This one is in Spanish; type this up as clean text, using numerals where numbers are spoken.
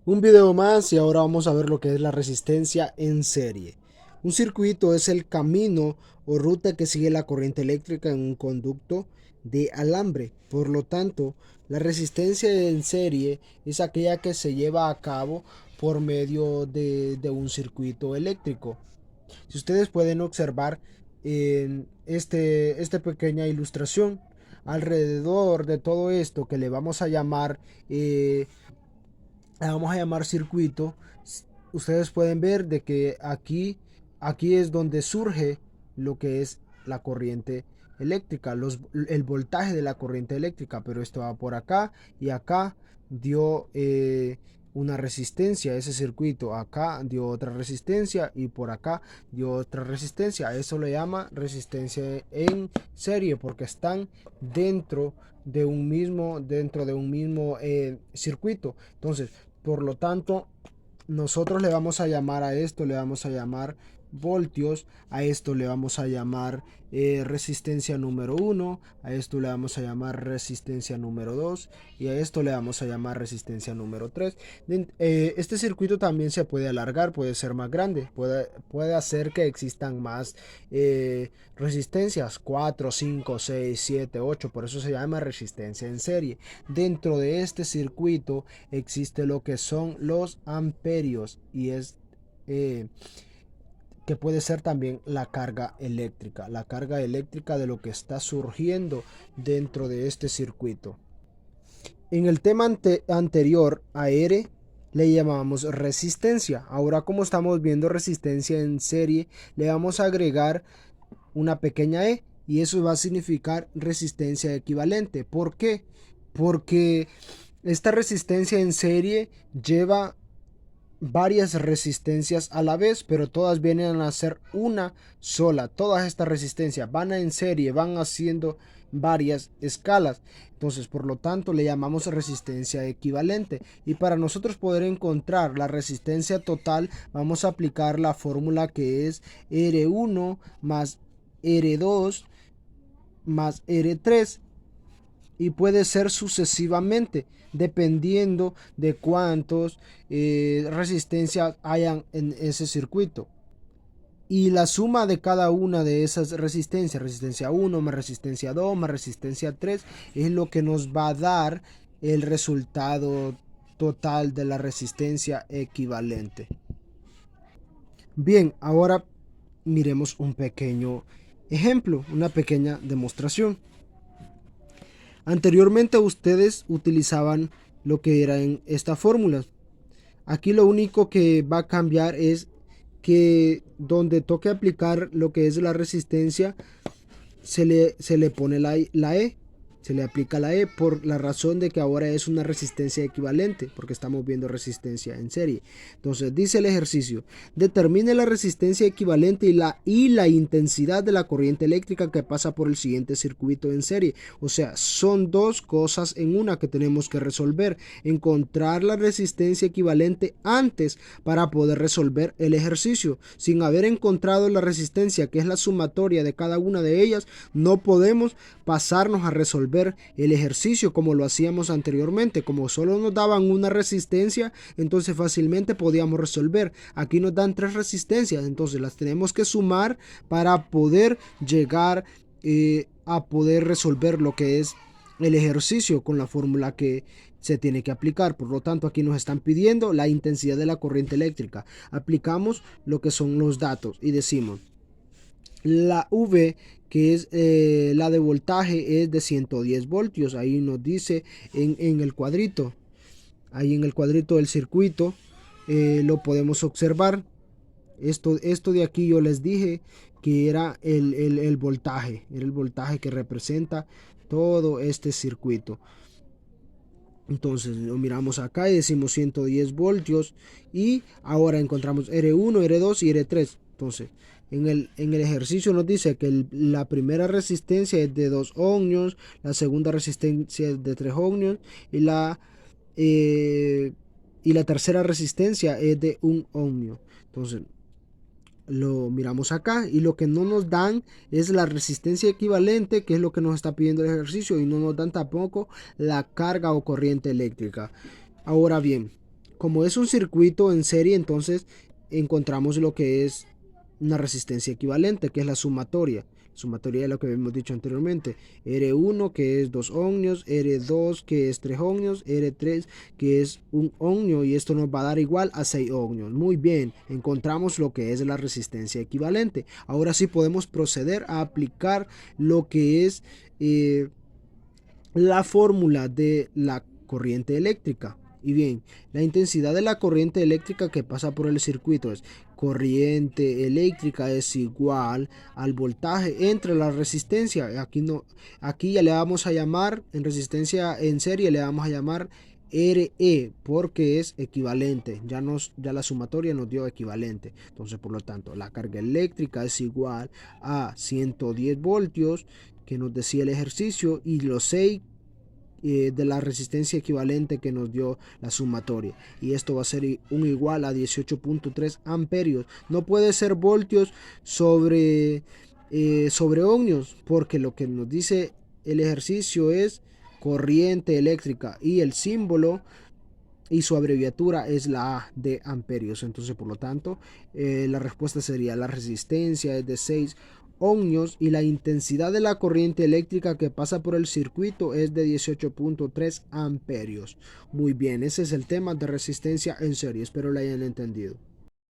Un video más y ahora vamos a ver lo que es la resistencia en serie. Un circuito es el camino o ruta que sigue la corriente eléctrica en un conducto de alambre. Por lo tanto, la resistencia en serie es aquella que se lleva a cabo por medio de un circuito eléctrico. Si ustedes pueden observar en esta pequeña ilustración, alrededor de todo esto que le vamos a llamar circuito, ustedes pueden ver de que aquí es donde surge lo que es la corriente eléctrica, el voltaje de la corriente eléctrica, pero esto va por acá y acá dio una resistencia, ese circuito acá dio otra resistencia y por acá dio otra resistencia. Eso le llama resistencia en serie porque están dentro de un mismo circuito. Entonces, por lo tanto, nosotros le vamos a llamar a esto, le vamos a llamar voltios, a esto le vamos a llamar resistencia número 1, a esto le vamos a llamar resistencia número 2 y a esto le vamos a llamar resistencia número 3. Este circuito también se puede alargar, puede ser más grande, puede hacer que existan más resistencias, 4, 5, 6, 7, 8, por eso se llama resistencia en serie. Dentro de este circuito existe lo que son los amperios y es que puede ser también la carga eléctrica de lo que está surgiendo dentro de este circuito. En el tema anterior a R le llamamos resistencia. Ahora, como estamos viendo resistencia en serie, le vamos a agregar una pequeña e y eso va a significar resistencia equivalente. ¿Por qué? Porque esta resistencia en serie lleva varias resistencias a la vez, pero todas vienen a ser una sola. Todas estas resistencias van en serie, van haciendo varias escalas. Entonces, por lo tanto, le llamamos resistencia equivalente. Y para nosotros poder encontrar la resistencia total, vamos a aplicar la fórmula que es R1 más R2 más R3 y puede ser sucesivamente dependiendo de cuántos resistencias hayan en ese circuito. Y la suma de cada una de esas resistencias, resistencia 1 más resistencia 2 más resistencia 3, es lo que nos va a dar el resultado total de la resistencia equivalente. Bien, ahora miremos un pequeño ejemplo, una pequeña demostración. Anteriormente ustedes utilizaban lo que eran estas fórmulas. Aquí lo único que va a cambiar es que donde toque aplicar lo que es la resistencia, se le pone la E. Se le aplica la E por la razón de que ahora es una resistencia equivalente, porque estamos viendo resistencia en serie. Entonces dice el ejercicio: determine la resistencia equivalente y la intensidad de la corriente eléctrica que pasa por el siguiente circuito en serie. O sea, son dos cosas en una que tenemos que resolver. Encontrar la resistencia equivalente antes para poder resolver el ejercicio. Sin haber encontrado la resistencia, que es la sumatoria de cada una de ellas, no podemos pasarnos a resolver el ejercicio como lo hacíamos anteriormente. Como solo nos daban una resistencia, entonces fácilmente podíamos resolver. Aquí nos dan tres resistencias, entonces las tenemos que sumar para poder llegar a poder resolver lo que es el ejercicio con la fórmula que se tiene que aplicar. Por lo tanto, aquí nos están pidiendo la intensidad de la corriente eléctrica. Aplicamos lo que son los datos y decimos la V, que es la de voltaje, es de 110 voltios. Ahí nos dice en el cuadrito. Ahí en el cuadrito del circuito lo podemos observar. Esto de aquí yo les dije que era el voltaje. Era el voltaje que representa todo este circuito. Entonces lo miramos acá y decimos 110 voltios. Y ahora encontramos R1, R2 y R3. Entonces, en el ejercicio nos dice que la primera resistencia es de 2 ohmios, la segunda resistencia es de 3 ohmios y la tercera resistencia es de 1 ohmio. Entonces, lo miramos acá y lo que no nos dan es la resistencia equivalente, que es lo que nos está pidiendo el ejercicio, y no nos dan tampoco la carga o corriente eléctrica. Ahora bien, Como es un circuito en serie, entonces encontramos lo que es una resistencia equivalente, que es la sumatoria. Sumatoria de lo que habíamos dicho anteriormente. R1 que es 2 ohmios, R2 que es 3 ohmios, R3 que es 1 ohmio, y esto nos va a dar igual a 6 ohmios. Muy bien, encontramos lo que es la resistencia equivalente. Ahora sí podemos proceder a aplicar lo que es la fórmula de la corriente eléctrica. Y bien, la intensidad de la corriente eléctrica que pasa por el circuito es corriente eléctrica es igual al voltaje entre la resistencia. Aquí ya le vamos a llamar, en resistencia en serie le vamos a llamar RE, porque es equivalente. Ya la sumatoria nos dio equivalente. Entonces, por lo tanto, la carga eléctrica es igual a 110 voltios que nos decía el ejercicio, y los 6 de la resistencia equivalente que nos dio la sumatoria, y esto va a ser un igual a 18.3 amperios. No puede ser voltios sobre ohmios, porque lo que nos dice el ejercicio es corriente eléctrica, y el símbolo y su abreviatura es la A de amperios. Entonces, por lo tanto, la respuesta sería: la resistencia es de 6 ohmios y la intensidad de la corriente eléctrica que pasa por el circuito es de 18.3 amperios. Muy bien, ese es el tema de resistencia en serie. Espero lo hayan entendido.